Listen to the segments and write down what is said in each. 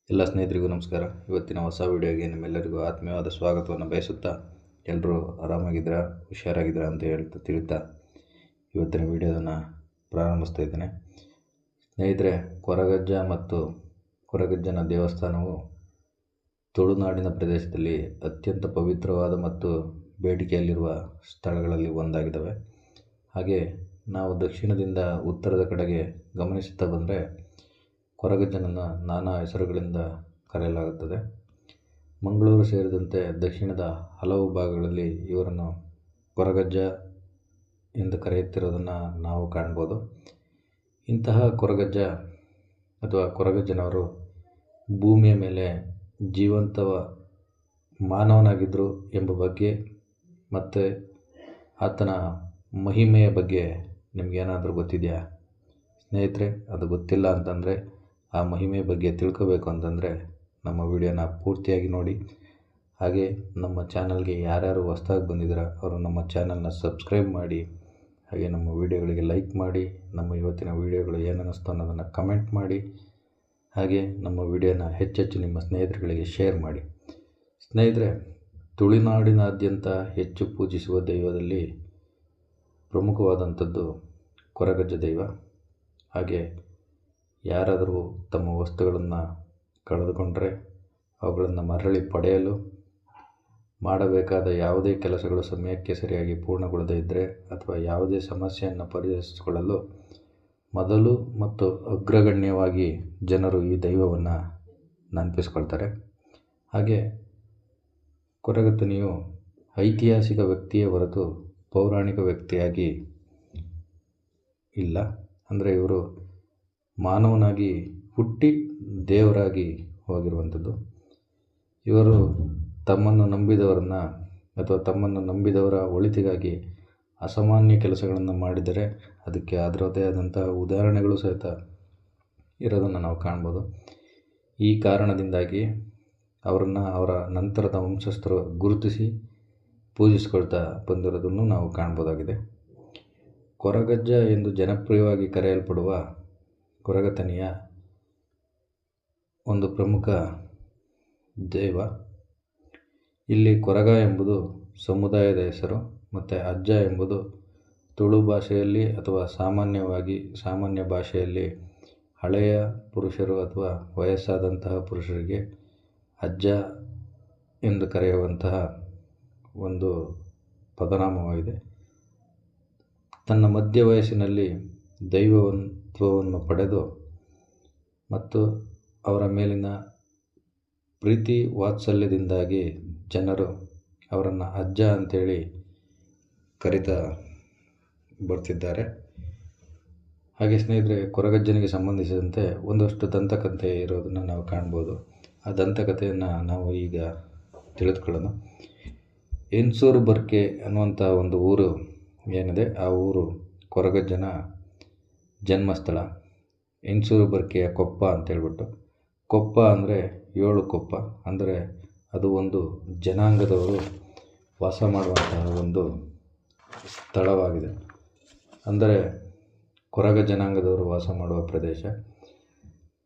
ಎಲ್ಲ ಸ್ನೇಹಿತರಿಗೂ ನಮಸ್ಕಾರ. ಇವತ್ತಿನ ಹೊಸ ವಿಡಿಯೋಗೆ ನಿಮ್ಮೆಲ್ಲರಿಗೂ ಆತ್ಮೀಯವಾದ ಸ್ವಾಗತವನ್ನು ಬಯಸುತ್ತಾ, ಎಲ್ಲರೂ ಆರಾಮಾಗಿದ್ದೀರಾ, ಹುಷಾರಾಗಿದ್ದೀರಾ ಅಂತ ತಿಳಿತಾ ಇವತ್ತಿನ ವಿಡಿಯೋದನ್ನು ಪ್ರಾರಂಭಿಸ್ತಾ ಇದ್ದೇನೆ. ಸ್ನೇಹಿತರೆ, ಕೊರಗಜ್ಜ ಮತ್ತು ಕೊರಗಜ್ಜನ ದೇವಸ್ಥಾನವು ತುಳುನಾಡಿನ ಪ್ರದೇಶದಲ್ಲಿ ಅತ್ಯಂತ ಪವಿತ್ರವಾದ ಮತ್ತು ಬೇಡಿಕೆಯಲ್ಲಿರುವ ಸ್ಥಳಗಳಲ್ಲಿ ಒಂದಾಗಿದ್ದಾವೆ. ಹಾಗೆ ನಾವು ದಕ್ಷಿಣದಿಂದ ಉತ್ತರದ ಕಡೆಗೆ ಗಮನಿಸುತ್ತಾ ಬಂದರೆ ಕೊರಗಜ್ಜನನ್ನು ನಾನಾ ಹೆಸರುಗಳಿಂದ ಕರೆಯಲಾಗುತ್ತದೆ. ಮಂಗಳೂರು ಸೇರಿದಂತೆ ದಕ್ಷಿಣದ ಹಲವು ಭಾಗಗಳಲ್ಲಿ ಇವರನ್ನು ಕೊರಗಜ್ಜ ಎಂದು ಕರೆಯುತ್ತಿರುವುದನ್ನು ನಾವು ಕಾಣ್ಬೋದು. ಇಂತಹ ಕೊರಗಜ್ಜ ಅಥವಾ ಕೊರಗಜ್ಜನವರು ಭೂಮಿಯ ಮೇಲೆ ಜೀವಂತ ಮಾನವನಾಗಿದ್ದರು ಎಂಬ ಬಗ್ಗೆ ಮತ್ತು ಆತನ ಮಹಿಮೆಯ ಬಗ್ಗೆ ನಿಮಗೇನಾದರೂ ಗೊತ್ತಿದೆಯಾ? ಸ್ನೇಹಿತರೆ, ಅದು ಗೊತ್ತಿಲ್ಲ ಅಂತಂದರೆ, ಆ ಮಹಿಮೆ ಬಗ್ಗೆ ತಿಳ್ಕೋಬೇಕು ಅಂತಂದರೆ ನಮ್ಮ ವಿಡಿಯೋನ ಪೂರ್ತಿಯಾಗಿ ನೋಡಿ. ಹಾಗೆ ನಮ್ಮ ಚಾನಲ್ಗೆ ಯಾರ್ಯಾರು ಹೊಸದಾಗಿ ಬಂದಿದ್ದೀರಾ ಅವರು ನಮ್ಮ ಚಾನಲ್ನ ಸಬ್ಸ್ಕ್ರೈಬ್ ಮಾಡಿ, ಹಾಗೆ ನಮ್ಮ ವಿಡಿಯೋಗಳಿಗೆ ಲೈಕ್ ಮಾಡಿ, ನಮ್ಮ ಇವತ್ತಿನ ವಿಡಿಯೋಗಳು ಏನನ್ನಿಸ್ತು ಅನ್ನೋದನ್ನು ಕಮೆಂಟ್ ಮಾಡಿ, ಹಾಗೆ ನಮ್ಮ ವಿಡಿಯೋನ ಹೆಚ್ಚೆಚ್ಚು ನಿಮ್ಮ ಸ್ನೇಹಿತರುಗಳಿಗೆ ಶೇರ್ ಮಾಡಿ. ಸ್ನೇಹಿತರೆ, ತುಳುನಾಡಿನಾದ್ಯಂತ ಹೆಚ್ಚು ಪೂಜಿಸುವ ದೈವದಲ್ಲಿ ಪ್ರಮುಖವಾದಂಥದ್ದು ಕೊರಗಜ್ಜ ದೈವ. ಹಾಗೆ ಯಾರಾದರೂ ತಮ್ಮ ವಸ್ತುಗಳನ್ನು ಕಳೆದುಕೊಂಡರೆ ಅವುಗಳನ್ನು ಮರಳಿ ಪಡೆಯಲು ಮಾಡಬೇಕಾದ ಯಾವುದೇ ಕೆಲಸಗಳು ಸಮಯಕ್ಕೆ ಸರಿಯಾಗಿ ಪೂರ್ಣಗೊಳ್ಳದೇ ಇದ್ದರೆ ಅಥವಾ ಯಾವುದೇ ಸಮಸ್ಯೆಯನ್ನು ಪರಿಹರಿಸಿಕೊಳ್ಳಲು ಮೊದಲು ಮತ್ತು ಅಗ್ರಗಣ್ಯವಾಗಿ ಜನರು ಈ ದೈವವನ್ನು ನೆನಪಿಸ್ಕೊಳ್ತಾರೆ. ಹಾಗೆ ಕೊರಗತನಿಯು ಐತಿಹಾಸಿಕ ವ್ಯಕ್ತಿಯೇ ಹೊರತು ಪೌರಾಣಿಕ ವ್ಯಕ್ತಿಯಾಗಿ ಇಲ್ಲ. ಅಂದರೆ ಇವರು ಮಾನವನಾಗಿ ಹುಟ್ಟಿ ದೇವರಾಗಿ ಹೋಗಿರುವಂಥದ್ದು. ಇವರು ತಮ್ಮನ್ನು ನಂಬಿದವರ ಒಳಿತಿಗಾಗಿ ಅಸಾಮಾನ್ಯ ಕೆಲಸಗಳನ್ನು ಮಾಡಿದರೆ ಅದಕ್ಕೆ ಅದರದೇ ಆದಂಥ ಉದಾಹರಣೆಗಳು ಸಹಿತ ಇರೋದನ್ನು ನಾವು ಕಾಣ್ಬೋದು. ಈ ಕಾರಣದಿಂದಾಗಿ ಅವರನ್ನು ಅವರ ನಂತರದ ವಂಶಸ್ಥರು ಗುರುತಿಸಿ ಪೂಜಿಸ್ಕೊಳ್ತಾ ಬಂದಿರೋದನ್ನು ನಾವು ಕಾಣ್ಬೋದಾಗಿದೆ. ಕೊರಗಜ್ಜ ಎಂದು ಜನಪ್ರಿಯವಾಗಿ ಕರೆಯಲ್ಪಡುವ ಕೊರಗತನಿಯ ಒಂದು ಪ್ರಮುಖ ದೈವ. ಇಲ್ಲಿ ಕೊರಗ ಎಂಬುದು ಸಮುದಾಯದ ಹೆಸರು ಮತ್ತು ಅಜ್ಜ ಎಂಬುದು ತುಳು ಭಾಷೆಯಲ್ಲಿ ಅಥವಾ ಸಾಮಾನ್ಯ ಭಾಷೆಯಲ್ಲಿ ಹಳೆಯ ಪುರುಷರು ಅಥವಾ ವಯಸ್ಸಾದಂತಹ ಪುರುಷರಿಗೆ ಅಜ್ಜ ಎಂದು ಕರೆಯುವಂತಹ ಒಂದು ಪದನಾಮವಾಗಿದೆ. ತನ್ನ ಮಧ್ಯ ವಯಸ್ಸಿನಲ್ಲಿ ದೈವತ್ವವನ್ನು ಪಡೆದು ಮತ್ತು ಅವರ ಮೇಲಿನ ಪ್ರೀತಿ ವಾತ್ಸಲ್ಯದಿಂದಾಗಿ ಜನರು ಅವರನ್ನು ಅಜ್ಜ ಅಂತೇಳಿ ಕರೀತಾ ಬರ್ತಿದ್ದಾರೆ. ಹಾಗೆ ಸ್ನೇಹಿತರೆ, ಕೊರಗಜ್ಜನಿಗೆ ಸಂಬಂಧಿಸಿದಂತೆ ಒಂದಷ್ಟು ದಂತಕಥೆ ಇರೋದನ್ನು ನಾವು ಕಾಣ್ಬೋದು. ಆ ದಂತಕಥೆಯನ್ನು ನಾವು ಈಗ ತಿಳಿದುಕೊಳ್ಳೋಣ. ಎನ್ಸೂರು ಬರ್ಕೆ ಅನ್ನುವಂಥ ಒಂದು ಊರು ಏನಿದೆ, ಆ ಊರು ಕೊರಗಜ್ಜನ ಜನ್ಮಸ್ಥಳ. ಎನ್ಸೂರು ಬರ್ಕೆಯ ಕೊಪ್ಪ ಅಂತೇಳ್ಬಿಟ್ಟು, ಕೊಪ್ಪ ಅಂದರೆ 7 ಕೊಪ್ಪ, ಅಂದರೆ ಅದು ಒಂದು ಜನಾಂಗದವರು ವಾಸ ಮಾಡುವಂತಹ ಒಂದು ಸ್ಥಳವಾಗಿದೆ. ಅಂದರೆ ಕೊರಗ ಜನಾಂಗದವರು ವಾಸ ಮಾಡುವ ಪ್ರದೇಶ.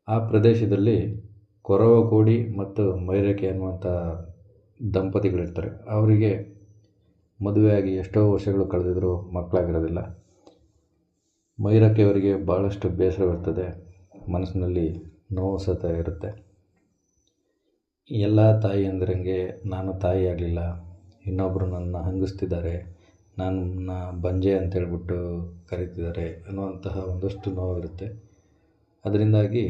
ಆ ಪ್ರದೇಶದಲ್ಲಿ ಕೊರವ ಕೋಡಿ ಮತ್ತು ಮೈರಕೆ ಅನ್ನುವಂಥ ದಂಪತಿಗಳಿರ್ತಾರೆ. ಅವರಿಗೆ ಮದುವೆಯಾಗಿ ಎಷ್ಟೋ ವರ್ಷಗಳು ಕಳೆದಿದ್ದರೂ ಮಕ್ಕಳಾಗಿರೋದಿಲ್ಲ. ಮೈರಕೆಯವರಿಗೆ ಭಾಳಷ್ಟು ಬೇಸರವಿರ್ತದೆ, ಮನಸ್ಸಿನಲ್ಲಿ ನೋವು ಸತ ಇರುತ್ತೆ. ಎಲ್ಲ ತಾಯಿಯಂದಿರಂಗೆ ನಾನು ತಾಯಿ ಆಗಲಿಲ್ಲ, ಇನ್ನೊಬ್ಬರು ನನ್ನ ಹಂಗಿಸ್ತಿದ್ದಾರೆ, ನನ್ನ ಬಂಜೆ ಅಂತೇಳ್ಬಿಟ್ಟು ಕರೀತಿದ್ದಾರೆ ಅನ್ನುವಂತಹ ಒಂದಷ್ಟು ನೋವಿರುತ್ತೆ. ಅದರಿಂದಾಗಿ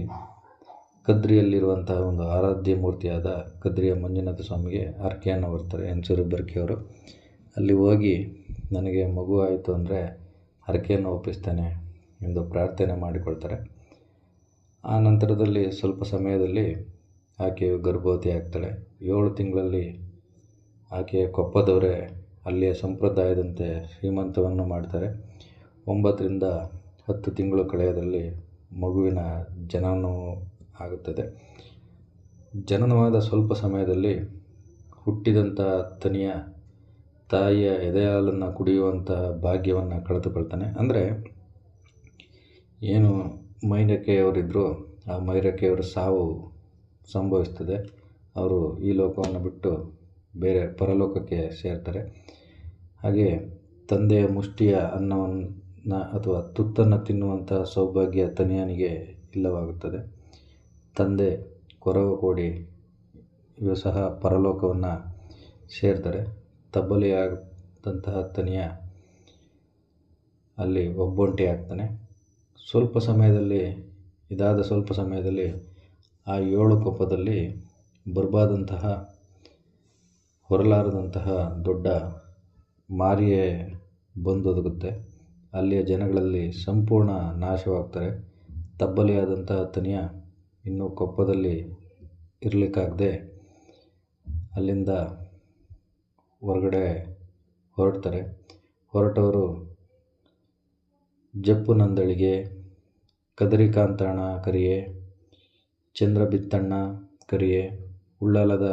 ಕದ್ರಿಯಲ್ಲಿರುವಂತಹ ಒಂದು ಆರಾಧ್ಯ ಮೂರ್ತಿಯಾದ ಕದ್ರಿಯ ಮಂಜುನಾಥ ಸ್ವಾಮಿಗೆ ಹರಕೆಯನ್ನು ಹೊರ್ತಾರೆ ಎನ್ಸೂರು ಬರ್ಕೆಯವರು. ಅಲ್ಲಿ ಹೋಗಿ ನನಗೆ ಮಗು ಆಯಿತು ಅಂದರೆ ಹರಕೆಯನ್ನು ಒಪ್ಪಿಸ್ತೇನೆ ಎಂದು ಪ್ರಾರ್ಥನೆ ಮಾಡಿಕೊಳ್ತಾರೆ. ಆ ನಂತರದಲ್ಲಿ ಸ್ವಲ್ಪ ಸಮಯದಲ್ಲಿ ಆಕೆಯು ಗರ್ಭವತಿ ಆಗ್ತಾಳೆ. 7 ತಿಂಗಳಲ್ಲಿ ಆಕೆಯ ಕೊಪ್ಪದವರೇ ಅಲ್ಲಿಯ ಸಂಪ್ರದಾಯದಂತೆ ಶ್ರೀಮಂತವನ್ನು ಮಾಡ್ತಾರೆ. 9 ರಿಂದ 10 ತಿಂಗಳು ಕಳೆಯೋದರಲ್ಲಿ ಮಗುವಿನ ಜನನವು ಆಗುತ್ತದೆ. ಜನನವಾದ ಸ್ವಲ್ಪ ಸಮಯದಲ್ಲಿ ಹುಟ್ಟಿದಂಥ ತನಿಯ ತಾಯಿಯ ಎದೆಹಾಲನ್ನು ಕುಡಿಯುವಂಥ ಭಾಗ್ಯವನ್ನು ಕಳೆದುಕೊಳ್ತಾನೆ. ಅಂದರೆ ಏನು ಮೈರಕೆಯವರಿದ್ದರು, ಆ ಮೈರಕೆಯವರ ಸಂಭವಿಸ್ತದೆ. ಅವರು ಈ ಲೋಕವನ್ನು ಬಿಟ್ಟು ಬೇರೆ ಪರಲೋಕಕ್ಕೆ ಸೇರ್ತಾರೆ. ಹಾಗೆ ತಂದೆಯ ಮುಷ್ಟಿಯ ಅನ್ನವನ್ನು ಅಥವಾ ತುತ್ತನ್ನು ತಿನ್ನುವಂಥ ಸೌಭಾಗ್ಯ ತನಿಯನಿಗೆ ಇಲ್ಲವಾಗುತ್ತದೆ. ತಂದೆ ಕೊರವ ಕೋಡಿ ಇವು ಸಹ ಪರಲೋಕವನ್ನು ಸೇರ್ತಾರೆ. ತಬ್ಬಲಿಯಾದಂತಹ ತನಿಯ ಅಲ್ಲಿ ಒಬ್ಬೊಂಟಿ ಆಗ್ತಾನೆ. ಇದಾದ ಸ್ವಲ್ಪ ಸಮಯದಲ್ಲಿ ಆ 7 ಕೊಪ್ಪದಲ್ಲಿ ಬರಬಾದಂತಹ ಹೊರಲಾರದಂತಹ ದೊಡ್ಡ ಮಾರಿಯೇ ಬಂದೊದಗುತ್ತೆ. ಅಲ್ಲಿಯ ಜನಗಳಲ್ಲಿ ಸಂಪೂರ್ಣ ನಾಶವಾಗ್ತಾರೆ. ತಬ್ಬಲಿಯಾದಂತಹ ತನಿಯ ಇನ್ನೂ ಕೊಪ್ಪದಲ್ಲಿ ಇರಲಿಕ್ಕಾಗದೆ ಅಲ್ಲಿಂದ ಹೊರಗಡೆ ಹೊರಡ್ತಾರೆ. ಹೊರಟವರು ಜಪ್ಪು ನಂದಳಿಗೆ, ಕದರಿ ಕಾಂತಣ್ಣ ಕರಿಯೆ, ಚಂದ್ರ ಬಿತ್ತಣ್ಣ ಕರಿಯೆ, ಉಳ್ಳಾಲದ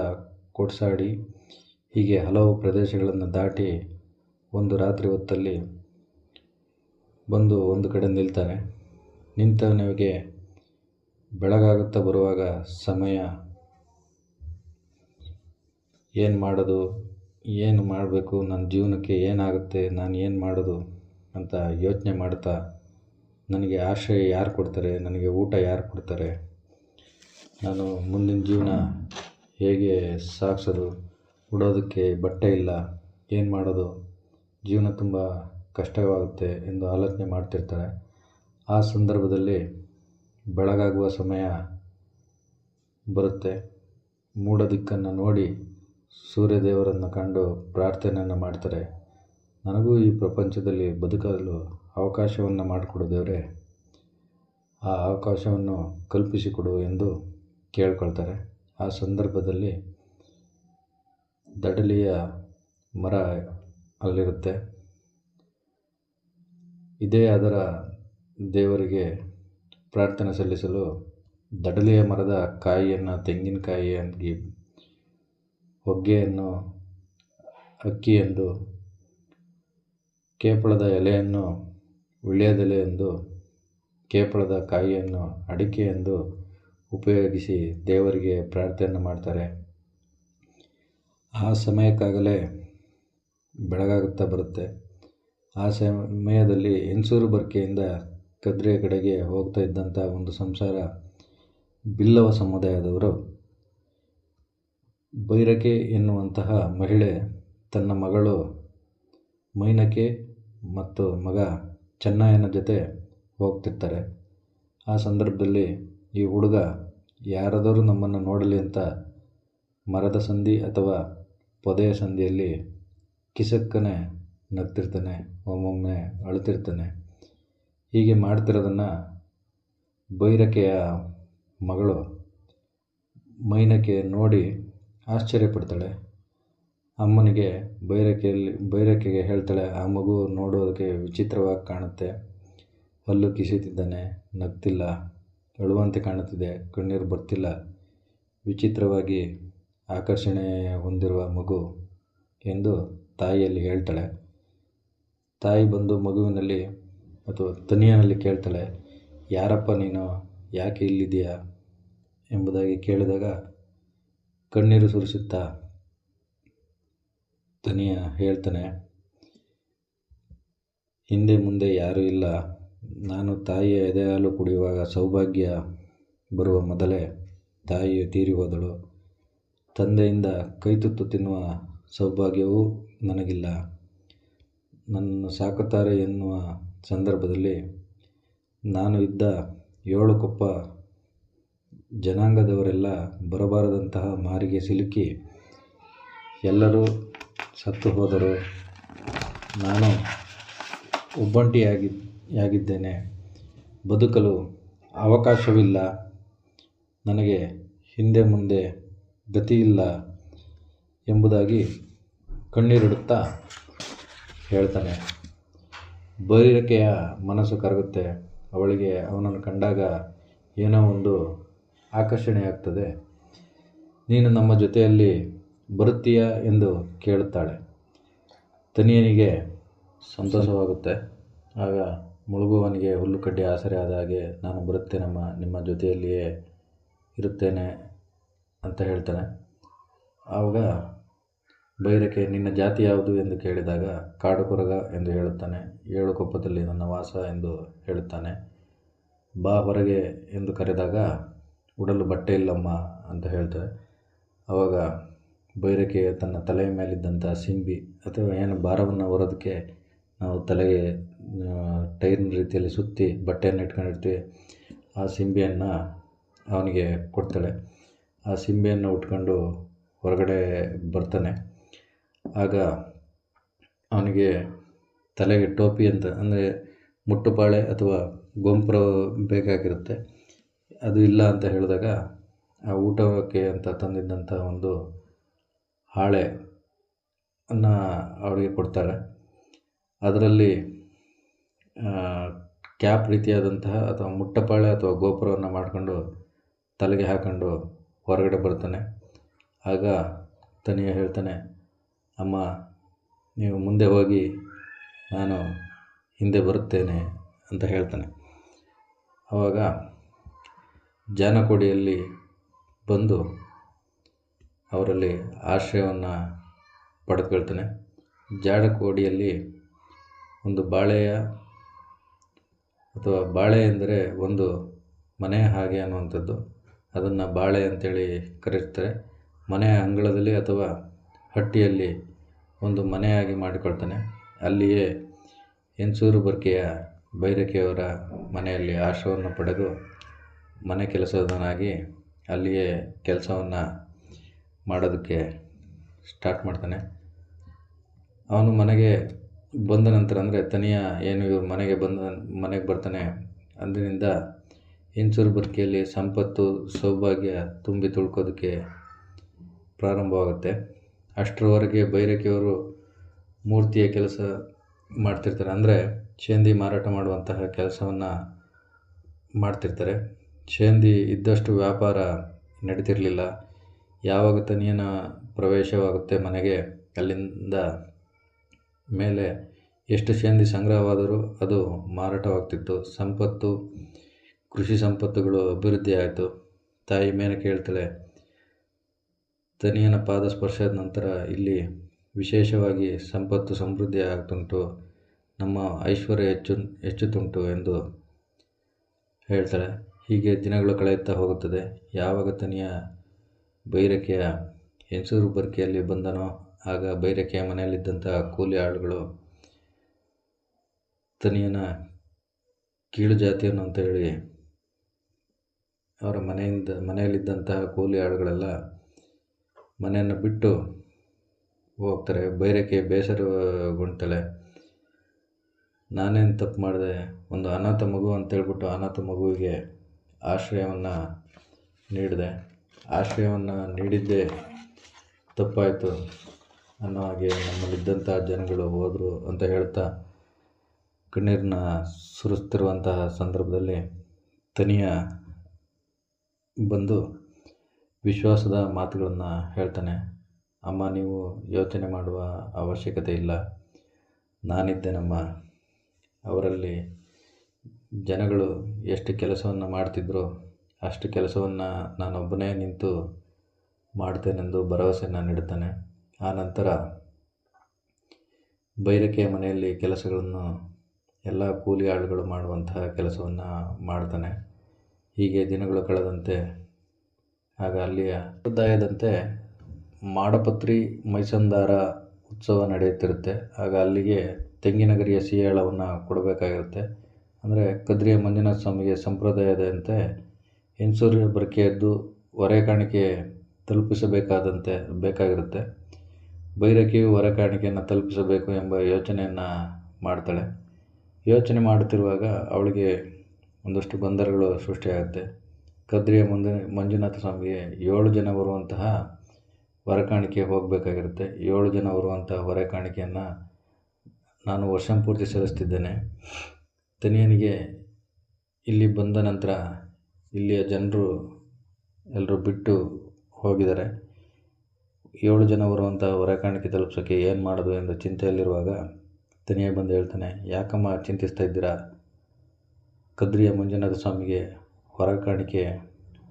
ಕೊಡ್ಸಾಡಿ ಹೀಗೆ ಹಲವು ಪ್ರದೇಶಗಳನ್ನು ದಾಟಿ ಒಂದು ರಾತ್ರಿ ಹೊತ್ತಲ್ಲಿ ಬಂದು ಒಂದು ಕಡೆ ನಿಲ್ತಾರೆ. ನಿಂತವನಿಗೆ ಬೆಳಗಾಗುತ್ತಾ ಬರುವಾಗ ಸಮಯ ಏನು ಮಾಡೋದು, ಏನು ಮಾಡಬೇಕು, ನನ್ನ ಜೀವನಕ್ಕೆ ಏನಾಗುತ್ತೆ, ನಾನು ಏನು ಮಾಡೋದು ಅಂತ ಯೋಚನೆ ಮಾಡ್ತಾ, ನನಗೆ ಆಶ್ರಯ ಯಾರು ಕೊಡ್ತಾರೆ, ನನಗೆ ಊಟ ಯಾರು ಕೊಡ್ತಾರೆ, ನಾನು ಮುಂದಿನ ಜೀವನ ಹೇಗೆ ಸಾಗಿಸೋದು, ಉಡೋದಕ್ಕೆ ಬಟ್ಟೆ ಇಲ್ಲ, ಏನು ಮಾಡೋದು, ಜೀವನ ತುಂಬ ಕಷ್ಟವಾಗುತ್ತೆ ಎಂದು ಆಲೋಚನೆ ಮಾಡ್ತಿರ್ತಾರೆ. ಆ ಸಂದರ್ಭದಲ್ಲಿ ಬೆಳಗಾಗುವ ಸಮಯ ಬರುತ್ತೆ. ಮೂಡ ದಿಕ್ಕನ್ನು ನೋಡಿ ಸೂರ್ಯದೇವರನ್ನು ಕಂಡು ಪ್ರಾರ್ಥನೆಯನ್ನು ಮಾಡ್ತಾರೆ. ನನಗೂ ಈ ಪ್ರಪಂಚದಲ್ಲಿ ಬದುಕಲು ಅವಕಾಶವನ್ನು ಮಾಡಿಕೊಡು ದೇವರೇ, ಆ ಅವಕಾಶವನ್ನು ಕಲ್ಪಿಸಿಕೊಡು ಎಂದು ಕೇಳ್ಕೊಳ್ತಾರೆ. ಆ ಸಂದರ್ಭದಲ್ಲಿ ದಡಲಿಯ ಮರ ಅಲ್ಲಿರುತ್ತೆ. ಇದೇ ಅದರ ದೇವರಿಗೆ ಪ್ರಾರ್ಥನೆ ಸಲ್ಲಿಸಲು ದಡಲಿಯ ಮರದ ಕಾಯಿಯನ್ನು, ತೆಂಗಿನಕಾಯಿಯಾಗಿ, ಹೊಗ್ಗೆಯನ್ನು ಅಕ್ಕಿ ಎಂದು, ಕೇಪಳದ ಎಲೆಯನ್ನು ವೀಳ್ಯದೆಲೆ ಎಂದು, ಕೇಪಳದ ಕಾಯಿಯನ್ನು ಅಡಿಕೆ ಎಂದು ಉಪಯೋಗಿಸಿ ದೇವರಿಗೆ ಪ್ರಾರ್ಥನೆಯನ್ನು ಮಾಡ್ತಾರೆ. ಆ ಸಮಯಕ್ಕಾಗಲೇ ಬೆಳಗಾಗುತ್ತಾ ಬರುತ್ತೆ. ಆ ಸಮಯದಲ್ಲಿ ಹೆಂಗಸೂರು ಬರ್ಕೆಯಿಂದ ಕದ್ರಿಯ ಕಡೆಗೆ ಹೋಗ್ತಾ ಇದ್ದಂಥ ಒಂದು ಸಂಸಾರ ಬಿಲ್ಲವ ಸಮುದಾಯದವರು. ಬೈರಕೆ ಎನ್ನುವಂತಹ ಮಹಿಳೆ ತನ್ನ ಮಗಳು ಮೈನಕೆ ಮತ್ತು ಮಗ ಚೆನ್ನಯ್ಯನ ಜೊತೆ ಹೋಗ್ತಿರ್ತಾರೆ. ಆ ಸಂದರ್ಭದಲ್ಲಿ ಈ ಹುಡುಗ ಯಾರಾದರೂ ನಮ್ಮನ್ನು ನೋಡಲಿ ಅಂತ ಮರದ ಸಂದಿ ಅಥವಾ ಪೊದೆಯ ಸಂದಿಯಲ್ಲಿ ಕಿಸಕ್ಕನೆ ನಗ್ತಿರ್ತಾನೆ, ಒಮ್ಮೊಮ್ಮೆ ಅಳುತ್ತಿರ್ತಾನೆ. ಹೀಗೆ ಮಾಡ್ತಿರೋದನ್ನು ಬೈರಕೆಯ ಮಗಳು ಮೈನಕೆ ನೋಡಿ ಆಶ್ಚರ್ಯಪಡ್ತಾಳೆ. ಅಮ್ಮನಿಗೆ ಬೈರಕೆಗೆ ಹೇಳ್ತಾಳೆ, ಆ ಮಗು ನೋಡೋದಕ್ಕೆ ವಿಚಿತ್ರವಾಗಿ ಕಾಣುತ್ತೆ, ಹಲ್ಲು ಕಿಸುತ್ತಿದ್ದಾನೆ, ನಗ್ತಿಲ್ಲ, ಅಳುವಂತೆ ಕಾಣುತ್ತಿದೆ, ಕಣ್ಣೀರು ಬರ್ತಿಲ್ಲ, ವಿಚಿತ್ರವಾಗಿ ಆಕರ್ಷಣೆ ಹೊಂದಿರುವ ಮಗು ಎಂದು ತಾಯಿಯಲ್ಲಿ ಹೇಳ್ತಾಳೆ. ತಾಯಿ ಬಂದು ಮಗುವಿನಲ್ಲಿ ಅಥವಾ ತನಿಯನಲ್ಲಿ ಕೇಳ್ತಾಳೆ, ಯಾರಪ್ಪ ನೀನು, ಯಾಕೆ ಇಲ್ಲಿದೆಯಾ ಎಂಬುದಾಗಿ ಕೇಳಿದಾಗ ಕಣ್ಣೀರು ಸುರಿಸುತ್ತಾ ತನಿಯ ಹೇಳ್ತಾನೆ, ಹಿಂದೆ ಮುಂದೆ ಯಾರೂ ಇಲ್ಲ, ನಾನು ತಾಯಿಯ ಎದೆ ಹಾಲು ಕುಡಿಯುವಾಗ ಸೌಭಾಗ್ಯ ಬರುವ ಮೊದಲೇ ತಾಯಿಯು ತೀರಿ ಹೋದಳು. ತಂದೆಯಿಂದ ಕೈತುತ್ತು ತಿನ್ನುವ ಸೌಭಾಗ್ಯವೂ ನನಗಿಲ್ಲ. ನನ್ನನ್ನು ಸಾಕುತ್ತಾರೆ ಎನ್ನುವ ಸಂದರ್ಭದಲ್ಲಿ ನಾನು ಇದ್ದ 7 ಕೊಪ್ಪ ಜನಾಂಗದವರೆಲ್ಲ ಬರಬಾರದಂತಹ ಮಾರಿಗೆ ಸಿಲುಕಿ ಎಲ್ಲರೂ ಸತ್ತು ಹೋದರು. ನಾನು ಒಬ್ಬಂಟಿಯಾಗಿದ್ದೇನೆ, ಬದುಕಲು ಅವಕಾಶವಿಲ್ಲ, ನನಗೆ ಹಿಂದೆ ಮುಂದೆ ಗತಿಯಿಲ್ಲ ಎಂಬುದಾಗಿ ಕಣ್ಣೀರಿಡುತ್ತಾ ಹೇಳ್ತಾನೆ. ಬೈರಕೆಯ ಮನಸ್ಸು ಕರಗುತ್ತೆ. ಅವಳಿಗೆ ಅವನನ್ನು ಕಂಡಾಗ ಏನೋ ಒಂದು ಆಕರ್ಷಣೆಯಾಗ್ತದೆ. ನೀನು ನಮ್ಮ ಜೊತೆಯಲ್ಲಿ ಬರುತ್ತೀಯಾ ಎಂದು ಕೇಳುತ್ತಾಳೆ. ತನಿಯನಿಗೆ ಸಂತೋಷವಾಗುತ್ತೆ. ಆಗ ಮುಳುಗುವವನಿಗೆ ಹುಲ್ಲುಕಡ್ಡಿ ಆಸರೆ ಆದ ಹಾಗೆ ನಾನು ಬರುತ್ತೇನಮ್ಮ, ನಿಮ್ಮ ಜೊತೆಯಲ್ಲಿಯೇ ಇರುತ್ತೇನೆ ಅಂತ ಹೇಳ್ತಾನೆ. ಆವಾಗ ಬೈರಕ್ಕೆ ನಿನ್ನ ಜಾತಿ ಯಾವುದು ಎಂದು ಕೇಳಿದಾಗ ಕಾಡುಕೊರಗ ಎಂದು ಹೇಳುತ್ತಾನೆ. 7 ಕೊಪ್ಪದಲ್ಲಿ ನನ್ನ ವಾಸ ಎಂದು ಹೇಳುತ್ತಾನೆ. ಬಾ ಹೊರಗೆ ಎಂದು ಕರೆದಾಗ ಉಡಲು ಬಟ್ಟೆ ಇಲ್ಲಮ್ಮ ಅಂತ ಹೇಳ್ತಾರೆ. ಆವಾಗ ಬೈರಕ್ಕೆ ತನ್ನ ತಲೆಯ ಮೇಲಿದ್ದಂಥ ಸಿಂಬಿ ಅಥವಾ ಏನು ಭಾರವನ್ನು ಹೊರೋದಕ್ಕೆ ನಾವು ತಲೆಗೆ ಟೈರ್ನ ರೀತಿಯಲ್ಲಿ ಸುತ್ತಿ ಬಟ್ಟೆಯನ್ನು ಇಟ್ಕೊಂಡಿರ್ತೀವಿ, ಆ ಸಿಂಬಿಯನ್ನು ಅವನಿಗೆ ಕೊಡ್ತಾಳೆ. ಆ ಸಿಂಬಿಯನ್ನು ಉಟ್ಕೊಂಡು ಹೊರಗಡೆ ಬರ್ತಾನೆ. ಆಗ ಅವನಿಗೆ ತಲೆಗೆ ಟೋಪಿ ಅಂತ ಅಂದರೆ ಮುಟ್ಟುಪಾಳೆ ಅಥವಾ ಗೊಂಪುರ ಬೇಕಾಗಿರುತ್ತೆ. ಅದು ಇಲ್ಲ ಅಂತ ಹೇಳಿದಾಗ ಆ ಊಟಕ್ಕೆ ಅಂತ ತಂದಿದ್ದಂಥ ಒಂದು ಹಾಳೆ ಅವಳಿಗೆ ಕೊಡ್ತಾರೆ. ಅದರಲ್ಲಿ ಕ್ಯಾಪ್ ರೀತಿಯಾದಂತಹ ಅಥವಾ ಮುಟ್ಟಪಾಳೆ ಅಥವಾ ಗೋಪುರವನ್ನು ಮಾಡಿಕೊಂಡು ತಲೆಗೆ ಹಾಕೊಂಡು ಹೊರಗಡೆ ಬರ್ತಾನೆ. ಆಗ ತನಿಯ ಹೇಳ್ತಾನೆ, ಅಮ್ಮ ನೀವು ಮುಂದೆ ಹೋಗಿ ನಾನು ಹಿಂದೆ ಬರುತ್ತೇನೆ ಅಂತ ಹೇಳ್ತಾನೆ. ಆವಾಗ ಜಾನಕೋಡಿಯಲ್ಲಿ ಬಂದು ಅವರಲ್ಲಿ ಆಶ್ರಯವನ್ನು ಪಡೆದುಕೊಳ್ತಾನೆ. ಜಾನಕೋಡಿಯಲ್ಲಿ ಒಂದು ಬಾಳೆಯ ಅಥವಾ ಬಾಳೆ ಎಂದರೆ ಒಂದು ಮನೆಯ ಹಾಗೆ ಅನ್ನುವಂಥದ್ದು, ಅದನ್ನು ಬಾಳೆ ಅಂತೇಳಿ ಕರೆಯುತ್ತಾರೆ. ಮನೆಯ ಅಂಗಳದಲ್ಲಿ ಅಥವಾ ಹಟ್ಟಿಯಲ್ಲಿ ಒಂದು ಮನೆಯಾಗಿ ಮಾಡಿಕೊಳ್ತಾನೆ. ಅಲ್ಲಿಯೇ ಹೆಂಗಸೂರು ಬರ್ಕೆಯ ಬೈರಕಿಯವರ ಮನೆಯಲ್ಲಿ ಆಶ್ರಯವನ್ನು ಪಡೆದು ಮನೆ ಕೆಲಸದವನಾಗಿ ಅಲ್ಲಿಯೇ ಕೆಲಸವನ್ನು ಮಾಡೋದಕ್ಕೆ ಸ್ಟಾರ್ಟ್ ಮಾಡ್ತಾನೆ. ಅವನು ಮನೆಗೆ ಬಂದ ನಂತರ ಅಂದರೆ ತನಿಯ ಏನು ಇವ್ರ ಮನೆಗೆ ಬರ್ತಾನೆ, ಅಂದಿನಿಂದ ಹೆಂಗಸೂರು ಬರ್ಕೆಯಲ್ಲಿ ಸಂಪತ್ತು ಸೌಭಾಗ್ಯ ತುಂಬಿ ತುಳ್ಕೋದಕ್ಕೆ ಪ್ರಾರಂಭವಾಗುತ್ತೆ. ಅಷ್ಟರವರೆಗೆ ಬೈರಕಿಯವರು ಮೂರ್ತಿಯ ಕೆಲಸ ಮಾಡ್ತಿರ್ತಾರೆ, ಅಂದರೆ ಶೇಂದಿ ಮಾರಾಟ ಮಾಡುವಂತಹ ಕೆಲಸವನ್ನು ಮಾಡ್ತಿರ್ತಾರೆ. ಶೇಂದಿ ಇದ್ದಷ್ಟು ವ್ಯಾಪಾರ ನಡೀತಿರಲಿಲ್ಲ. ಯಾವಾಗ ತನಿಯನ ಪ್ರವೇಶವಾಗುತ್ತೆ ಮನೆಗೆ, ಅಲ್ಲಿಂದ ಮೇಲೆ ಎಷ್ಟು ಶೇಂದಿ ಸಂಗ್ರಹವಾದರೂ ಅದು ಮಾರಾಟವಾಗ್ತಿತ್ತು. ಕೃಷಿ ಸಂಪತ್ತುಗಳು ಅಭಿವೃದ್ಧಿ ಆಯಿತು. ತಾಯಿ ಮೇನಕೆ ಹೇಳ್ತಾಳೆ, ತನಿಯನ ಪಾದ ಸ್ಪರ್ಶದ ನಂತರ ಇಲ್ಲಿ ವಿಶೇಷವಾಗಿ ಸಂಪತ್ತು ಸಮೃದ್ಧಿ ಆಗ್ತುಂಟು, ನಮ್ಮ ಐಶ್ವರ್ಯ ಹೆಚ್ಚುತ್ತುಂಟು ಎಂದು ಹೇಳ್ತಾಳೆ. ಹೀಗೆ ದಿನಗಳು ಕಳೆಯುತ್ತಾ ಹೋಗುತ್ತದೆ. ಯಾವಾಗ ತನಿಯ ಬೈರಕೆಯ ಹೆಂಗಸೂರು ಬರ್ಕೆಯಲ್ಲಿ ಬಂದನೋ ಆಗ ಬೈರಕೆಯ ಮನೆಯಲ್ಲಿದ್ದಂಥ ಕೂಲಿ ಆಳುಗಳು ತನಿಯನ ಕೀಳು ಜಾತಿಯನ್ನು ಅಂತೇಳಿ ಅವರ ಮನೆಯಲ್ಲಿದ್ದಂತಹ ಕೂಲಿ ಆಳುಗಳೆಲ್ಲ ಮನೆಯನ್ನು ಬಿಟ್ಟು ಹೋಗ್ತಾರೆ. ಬೈರಕೆ ಬೇಸರಗೊಂಡ್ತಾಳೆ. ನಾನೇನು ತಪ್ಪು ಮಾಡಿದೆ, ಒಂದು ಅನಾಥ ಮಗು ಅಂತೇಳ್ಬಿಟ್ಟು ಅನಾಥ ಮಗುವಿಗೆ ಆಶ್ರಯವನ್ನು ನೀಡಿದೆ, ಆಶ್ರಯವನ್ನು ನೀಡಿದ್ದೇ ತಪ್ಪಾಯಿತು ಅನ್ನೋ ಹಾಗೆ ನಮ್ಮಲ್ಲಿದ್ದಂಥ ಜನಗಳು ಹೋದರು ಅಂತ ಹೇಳ್ತಾ ಕಣ್ಣೀರನ್ನ ಸುರಿಸ್ತಿರುವಂತಹ ಸಂದರ್ಭದಲ್ಲಿ ತನಿಯ ಬಂದು ವಿಶ್ವಾಸದ ಮಾತುಗಳನ್ನು ಹೇಳ್ತಾನೆ. ಅಮ್ಮ, ನೀವು ಯೋಚನೆ ಮಾಡುವ ಅವಶ್ಯಕತೆ ಇಲ್ಲ, ನಾನಿದ್ದೇನಮ್ಮ. ಅವರಲ್ಲಿ ಜನಗಳು ಎಷ್ಟು ಕೆಲಸವನ್ನು ಮಾಡ್ತಿದ್ರೋ ಅಷ್ಟು ಕೆಲಸವನ್ನು ನಾನೊಬ್ಬನೇ ನಿಂತು ಮಾಡ್ತೇನೆಂದು ಭರವಸೆಯನ್ನು ನೀಡುತ್ತಾನೆ. ಆ ನಂತರ ಬೈರಕೆಯ ಮನೆಯಲ್ಲಿ ಕೆಲಸಗಳನ್ನು ಎಲ್ಲ ಕೂಲಿ ಆಳುಗಳು ಮಾಡುವಂತಹ ಕೆಲಸವನ್ನು ಮಾಡ್ತಾನೆ. ಹೀಗೆ ದಿನಗಳು ಕಳೆದಂತೆ ಆಗ ಅಲ್ಲಿಯ ಸಂಪ್ರದಾಯದಂತೆ ಮಾಡಪತ್ರಿ ಮೈಸಂದಾರ ಉತ್ಸವ ನಡೆಯುತ್ತಿರುತ್ತೆ. ಆಗ ಅಲ್ಲಿಗೆ ತೆಂಗಿನಗರಿಯ ಸಿಹಿಯಾಳವನ್ನು ಕೊಡಬೇಕಾಗಿರುತ್ತೆ. ಅಂದರೆ ಕದ್ರಿಯ ಮಂಜುನಾಥ ಸ್ವಾಮಿಗೆ ಸಂಪ್ರದಾಯದಂತೆ ಹೆಂಗಸೂರು ಬರ್ಕೆಯದ್ದು ಹೊರೆ ಕಾಣಿಕೆ ಬೇಕಾಗಿರುತ್ತೆ. ಬೈರಕಿಯು ಹೊರೆ ಕಾಣಿಕೆಯನ್ನು ತಲುಪಿಸಬೇಕು ಎಂಬ ಯೋಚನೆಯನ್ನು ಮಾಡ್ತಾಳೆ. ಯೋಚನೆ ಮಾಡುತ್ತಿರುವಾಗ ಅವಳಿಗೆ ಒಂದಷ್ಟು ಗೊಂದಲಗಳು ಸೃಷ್ಟಿಯಾಗುತ್ತೆ. ಕದ್ರಿಯ ಮಂಜುನಾಥ ಸ್ವಾಮಿಗೆ 7 ಜನ ಬರುವಂತಹ ಹೊರೆ ಕಾಣಿಕೆ ಹೋಗಬೇಕಾಗಿರುತ್ತೆ. 7 ಜನ ಬರುವಂಥ ಹೊರೆ ಕಾಣಿಕೆಯನ್ನು ನಾನು ವರ್ಷಪೂರ್ತಿ ಸಲ್ಲಿಸ್ತಿದ್ದೇನೆ. ತನಿಯನಿಗೆ ಇಲ್ಲಿ ಬಂದ ನಂತರ ಇಲ್ಲಿಯ ಜನರು ಎಲ್ಲರೂ ಬಿಟ್ಟು ಹೋಗಿದ್ದಾರೆ. 7 ಜನ ಬರುವಂಥ ಹೊರೆ ಕಾಣಿಕೆ ತಲುಪಿಸೋಕ್ಕೆ ಏನು ಮಾಡೋದು ಎಂದು ಚಿಂತೆಯಲ್ಲಿರುವಾಗ ತನಿಯ ಬಂದು ಹೇಳ್ತಾನೆ, ಯಾಕಮ್ಮ ಚಿಂತಿಸ್ತಾ ಇದ್ದೀರಾ? ಕದ್ರಿಯ ಮಂಜುನಾಥ ಸ್ವಾಮಿಗೆ ಹೊರೆ ಕಾಣಿಕೆ